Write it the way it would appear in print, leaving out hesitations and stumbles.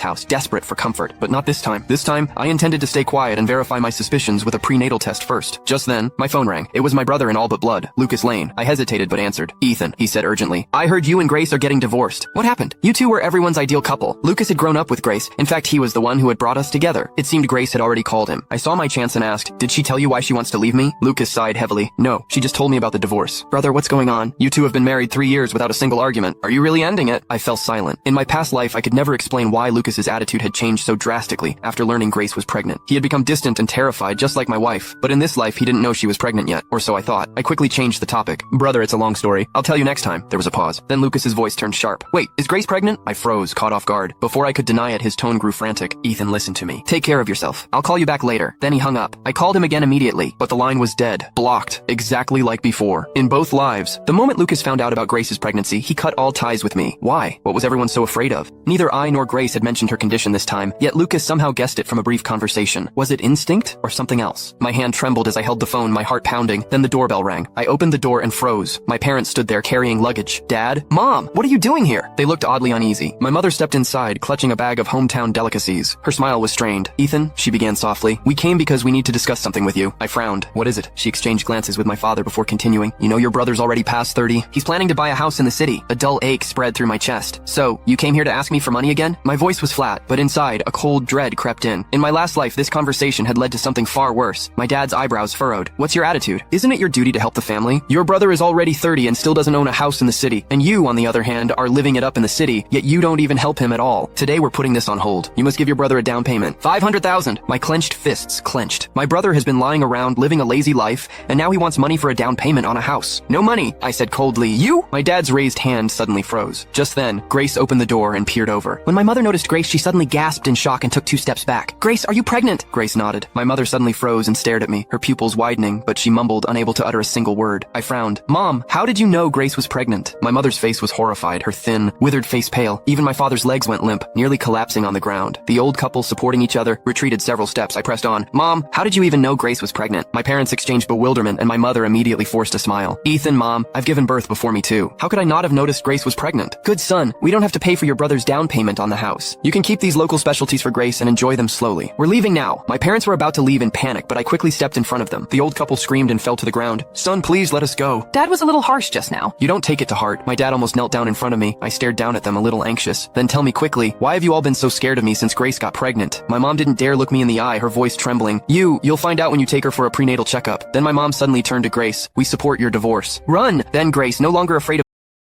house, desperate for comfort. But not this time. This time, I intended to stay quiet and verify my suspicions with a prenatal test first. Just then, my phone rang. It was my brother in all but blood, Lucas Lane. I hesitated but answered. Ethan, he said urgently. I heard you and Grace are getting divorced. What happened? You two were everyone's ideal couple. Lucas had grown up with Grace. In fact, he was the one who had brought us together. It seemed Grace had already called him. I saw my chance and asked, did she tell you why she wants to leave me? Lucas sighed heavily. No, she just told me about the divorce. Brother, what's going on? You two have been married 3 years without a single argument. Are you really ending it? I fell silent. In my past life, I could never explain why Lucas's attitude had changed so drastically after learning Grace was pregnant. He had become distant and terrified, just like my wife. But in this life, he didn't know she was pregnant yet, or so I thought. I quickly changed the topic. Brother, it's a long story. I'll tell you next time. There was a pause. Then Lucas's voice turned sharp. Wait, is Grace pregnant? I froze, caught off guard. Before I could deny it, his tone grew frantic. Ethan, listen to me. Take care of yourself. I'll call you back later. Then he hung up. I called him again immediately, but the line was dead. Blocked. Exactly like before. In both lives. The moment Lucas found out about Grace's pregnancy, he cut all ties with me. Why? What was everyone so afraid of? Neither I nor Grace had mentioned her condition this time, yet Lucas somehow guessed it from a brief conversation. Was it instinct or something else? My hand trembled as I held the phone, my heart pounding. Then the doorbell rang. I opened the door and froze. My parents stood there carrying luggage. Dad? Mom? What are you doing here? They looked oddly uneasy. My mother stepped inside, clutching a bag of hometown delicacies. Her smile was strained. Ethan, she began softly, we came because we need to discuss something with you. I frowned. What is it? She exchanged glances with my father before continuing. You know your brother's already past 30. He's planning to buy a house in the city. A dull ache spread through my chest. So, you came here to ask me for money again? My voice was flat, but inside, a cold dread crept in. In my last life, this conversation had led to something far worse. My dad's eyebrows furrowed. What's your attitude? Isn't it your duty to help the family? Your brother is already 30 and still doesn't own a house in the city. And you, on the other hand, are living it up in the city, yet you don't even help him at all. Today we're putting this on hold. You must give your brother a down payment. 500,000. My clenched fists clenched. My brother has been lying around, living a lazy life, and now he wants money for a down payment on a house. No money, I said coldly. You? My dad's raised hand suddenly froze. Just then, Grace opened the door and peered over. When my mother noticed Grace, she suddenly gasped in shock and took 2 steps back. Grace, are you pregnant? Grace nodded. My mother suddenly froze and stared at me, her pupils widening, but she mumbled, unable to utter a single word. I frowned. Mom, how did you know Grace was pregnant? My mother's face was horrified, her thin, withered face pale. Even my father's legs went limp, nearly collapsing on the ground. The old couple, supporting each other, retreated several steps. I pressed on. Mom, how did you even know Grace was pregnant? My parents exchanged bewilderment, and my mother immediately forced a smile. Ethan, Mom, I've given birth before me too. How could I not have noticed Grace was pregnant? Good son, we don't have to pay for your brother's down payment on the house. You can keep these local specialties for Grace and enjoy them slowly. We're leaving now. My parents were about to leave in panic, but I quickly stepped in front of them. The old couple screamed and fell to the ground. Son, please let us go. Dad was a little harsh just now. You don't take it to heart. My dad almost knelt down in front of me. I stared down at them, a little anxious. Then tell me quickly, why have you all been so scared of me since Grace got pregnant? My mom didn't dare look me in the eye, her voice trembling. You'll find out when you take her for a prenatal checkup. Then my mom suddenly turned to Grace. We support your divorce. Run! Then Grace, no longer afraid of